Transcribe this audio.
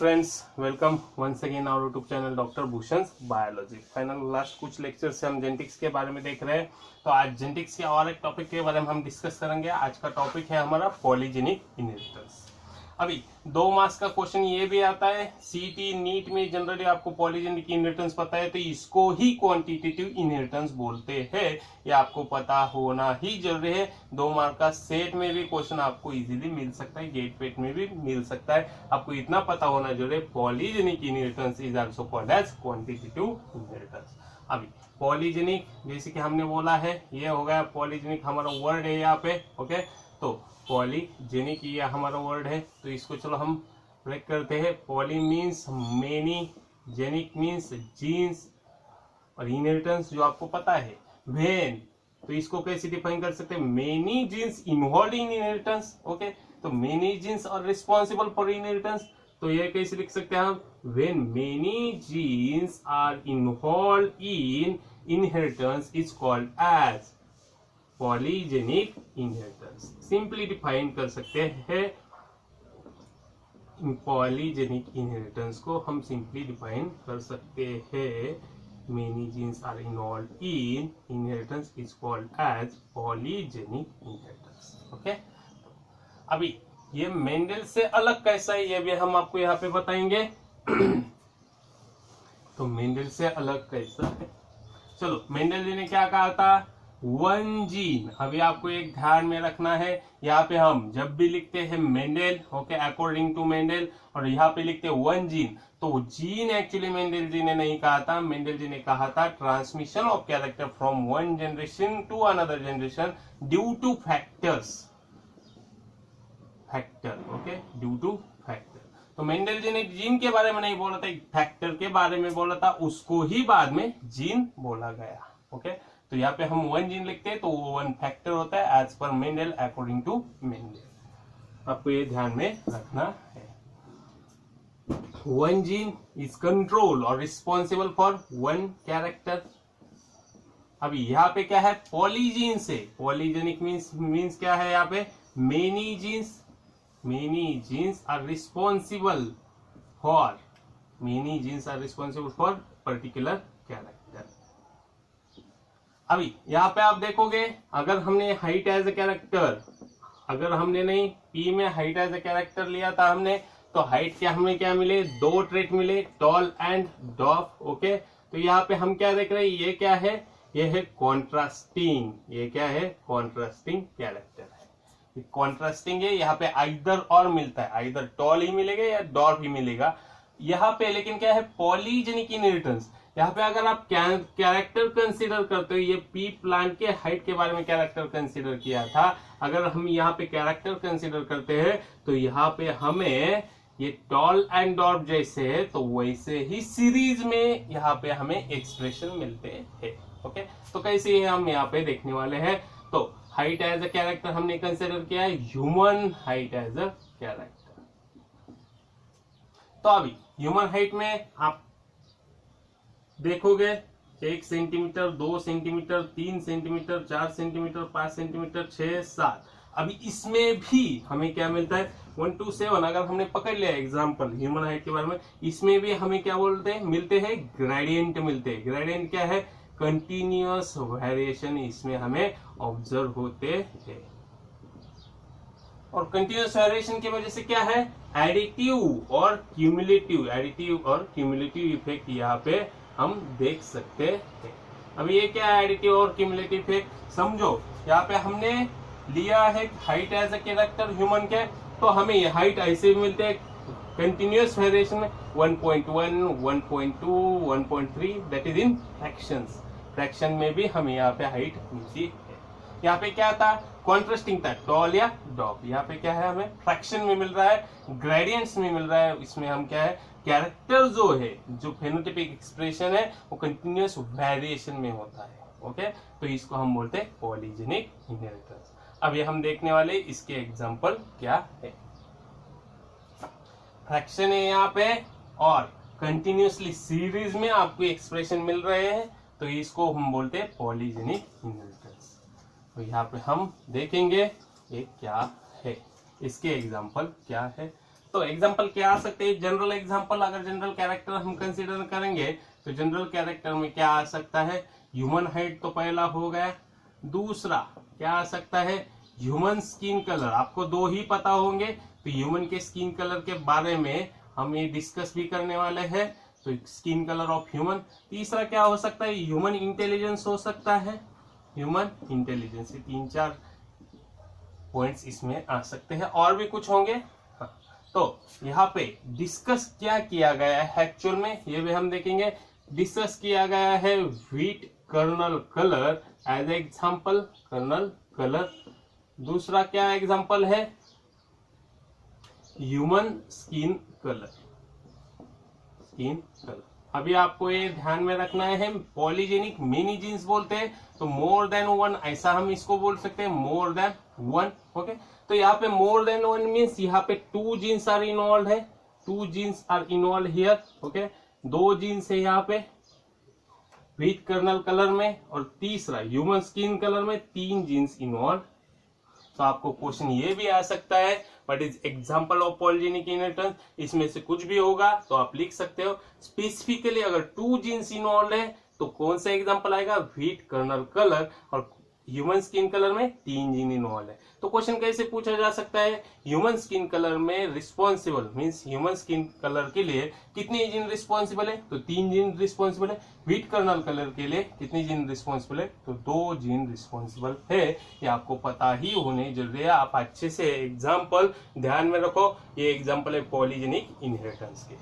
Friends, welcome once again our YouTube channel doctor Bhushan biology. Final last कुछ lecture से हम genetics के बारे में देख रहे हैं। तो आज जेनेटिक्स के और एक टॉपिक के बारे में हम डिस्कस करेंगे। आज का टॉपिक है हमारा पॉलीजेनिक इनहेरिटेंस। अभी 2 मार्क्स का क्वेश्चन ये भी आता है, सीटी नीट में जनरली आपको पॉलीजेनिक इनहेरिटेंस पता है तो इसको ही क्वांटिटेटिव इनहेरिटेंस बोलते हैं। ये आपको पता होना ही जरूरी है। 2 मार्क का सेट में भी क्वेश्चन आपको इजीली मिल सकता है, गेट पेट में भी मिल सकता है। आपको इतना पता होना जरूरी है, polygenic inheritance is also called as quantitative inheritance. अभी पॉलीजेनिक जैसे कि हमने बोला है, ये हो गया पॉलीजेनिक, हमारा वर्ड है यहाँ पे। ओके, तो पॉलीजेनिक ये हमारा वर्ड है, तो इसको चलो हम ब्रेक करते हैं। Poly means many, genic means genes, और इनहेरिटेंस जो आपको पता है वेन, तो इसको कैसे डिफाइन कर सकते हैं? Many genes involve in inheritance. Okay, तो many genes are responsible for inheritance, तो ये कैसे लिख सकते हैं हम? When many genes are involve in inheritance is called as polygenic inheritance. Simply define कर सकते हैं पॉलीजेनिक इनहेरिटेंस को, हम सिंपली डिफाइन कर सकते हैं many genes are involve in inheritance is called as polygenic inheritance. Okay, अभी ये मेंडल से अलग कैसा है ये भी हम आपको यहाँ पे बताएंगे। तो मेंडल से अलग कैसा है, चलो मेंडल जी ने क्या कहा था? 1 जीन। अभी आपको एक ध्यान में रखना है, यहाँ पे हम जब भी लिखते हैं Mendel, okay, according to Mendel, और यहाँ पे लिखते हैं 1 जीन, तो जीन एक्चुअली मेंडल जी ने नहीं कहा था। मेंडल जी ने कहा था transmission of character from 1 generation to another generation due to factor. Okay, due to factor. तो मेंडल जी ने जीन के बारे में नहीं बोला था, एक फैक्टर के बारे में बोला था, उसको ही बाद में जीन बोला गया। ओके, तो यहाँ पे हम 1 जीन लिखते हैं तो वो 1 फैक्टर होता है as per Mendel, according to Mendel. आपको ये ध्यान में रखना है। 1 जीन इज कंट्रोल और रिस्पॉन्सिबल फॉर 1 कैरेक्टर। अभी यहाँ पे क्या है? पॉलीजीन से, पॉलीजेनिक मीन्स क्या है यहाँ पे? Many genes, many genes are responsible for, many genes are responsible for particular character. अभी यहाँ पे आप देखोगे, अगर हमने हाइट एज ए कैरेक्टर, अगर हमने नहीं पी में हाइट एज ए कैरेक्टर लिया था हमने, तो हाइट क्या हमें क्या मिले? 2 ट्रेट मिले, टॉल एंड डॉफ। ओके, तो यहाँ पे हम क्या देख रहे हैं? ये क्या है? ये है कॉन्ट्रास्टिंग। ये क्या है? कॉन्ट्रास्टिंग कैरेक्टर है। कॉन्ट्रास्टिंग है, यहाँ पे आइदर और मिलता है, आइदर टॉल ही मिलेगा या डॉर्फ ही मिलेगा यहाँ पे। लेकिन क्या है? Polygenic inheritance. यहाँ पे अगर आप कैरेक्टर कंसीडर करते हो, ये पी प्लांट के हाइट के बारे में कैरेक्टर कंसीडर किया था, अगर हम यहाँ पे कैरेक्टर कंसीडर करते हैं तो यहाँ पे हमें ये टॉल एंड डॉर्फ जैसे है, तो वैसे ही सीरीज में यहाँ पे हमें एक्सप्रेशन मिलते हैं। ओके, तो कैसे हम यहाँ पे देखने वाले हैं। तो हाइट एज अ कैरेक्टर हमने कंसीडर किया है, human height as a character. तो अभी ह्यूमन हाइट में आप देखोगे 1 centimetre, 2 centimetre, 3 centimetre, 4 centimetre, 5 centimetre, 6, 7। अभी इसमें भी हमें क्या मिलता है? 1 to 7 अगर हमने पकड़ लिया एग्जांपल ह्यूमन हाइट के बारे में, इसमें भी हमें क्या बोलते हैं? मिलते हैं ग्रेडियंट मिलते हैं। ग्रेडियंट क्या है? कंटिन्यूअस वेरिएशन इसमें हमें ऑब्जर्व होते हैं। और कंटिन्यूअस वेरिएशन की वजह से क्या है? एडिटिव और क्यूमुलेटिव, एडिटिव और क्यूमुलेटिव इफेक्ट यहाँ पे हम देख सकते हैं। अब ये क्या है एडिटिव और क्यूमुलेटिव इफेक्ट? समझो यहाँ पे हमने लिया है height as a character human के, तो हमें ये हाइट ऐसे भी मिलते हैं कंटिन्यूअस वेरिएशन में 1.1, 1.2, 1.3, that is in fractions. Fraction में भी हमें यहाँ पे हाइट मिलती है। यहाँ पे क्या था? कॉन्ट्रास्टिंग था, टॉल या डॉफ। यहाँ पे क्या है? हमें फ्रैक्शन में मिल रहा है, ग्रेडियंट्स में मिल रहा है। इसमें हम क्या है? कैरेक्टर जो है, जो फेनोटाइपिक एक्सप्रेशन है, वो कंटिन्यूअस वेरिएशन में होता है। ओके, तो इसको हम बोलते हैं पॉलीजेनिक इनहेरिटेंस। अब ये हम देखने वाले इसके एग्जांपल क्या है। फ्रैक्शन है यहाँ पे और कंटिन्यूअसली सीरीज में आपको एक्सप्रेशन मिल रहे हैं, तो इसको हम बोलते हैं पॉलीजेनिक इनहेरिटेंस। तो यहाँ पे हम देखेंगे ये क्या है, इसके एग्जांपल क्या है। तो एग्जाम्पल क्या आ सकते हैं? जनरल एग्जाम्पल, अगर जनरल कैरेक्टर हम कंसीडर करेंगे तो जनरल कैरेक्टर में क्या आ सकता है? ह्यूमन हाइट तो पहला हो गया। दूसरा क्या आ सकता है? Human skin colour. आपको दो ही पता होंगे, तो ह्यूमन के स्किन कलर के बारे में हम ये डिस्कस भी करने वाले हैं, तो स्किन कलर ऑफ ह्यूमन। तीसरा क्या हो सकता है? ह्यूमन इंटेलिजेंस हो सकता है। ह्यूमन इंटेलिजेंस, 3-4 पॉइंट्स इसमें आ सकते हैं, और भी कुछ होंगे। हाँ, तो यहाँ पे डिस्कस क्या किया गया है एक्चुअल में, ये भी हम देखेंगे। डिस्कस किया गया है wheat kernel colour as example, kernel colour. दूसरा क्या एग्जाम्पल है? Human skin colour, skin colour. अभी आपको ये ध्यान में रखना है, पॉलीजेनिक मेनी जीन्स बोलते हैं, तो मोर देन वन ऐसा हम इसको बोल सकते हैं, मोर देन वन। ओके, तो यहाँ पे मोर देन वन मीन्स यहाँ पे 2 जीन्स आर इन्वॉल्व है, 2 genes are involve here. Okay, 2 genes है यहाँ पे व्हीट कर्नल कलर में, और तीसरा ह्यूमन स्किन कलर में 3 जीन्स इन्वॉल्व। तो आपको क्वेश्चन ये भी आ सकता है, what is example of polygenic inheritance? इसमें से कुछ भी होगा तो आप लिख सकते हो। स्पेसिफिकली अगर 2 जीन्स इन्वॉल्व है तो कौन सा एग्जांपल आएगा? व्हीट कर्नल कलर, और ह्यूमन स्किन कलर में 3 जीन इन्वॉल्व है। तो क्वेश्चन कैसे पूछा जा सकता है? ह्यूमन स्किन कलर में responsible means human skin colour के लिए कितने जीन रिस्पॉन्सिबल है? तो 3 जीन रिस्पॉन्सिबल है। व्हीट कर्नल कलर के लिए कितने जीन रिस्पॉन्सिबल है? तो 2 जीन रिस्पॉन्सिबल है। ये आपको पता ही होने जरूरी है। आप अच्छे से एग्जाम्पल ध्यान में रखो, ये एग्जाम्पल है पॉलीजेनिक इनहेरिटेंस के।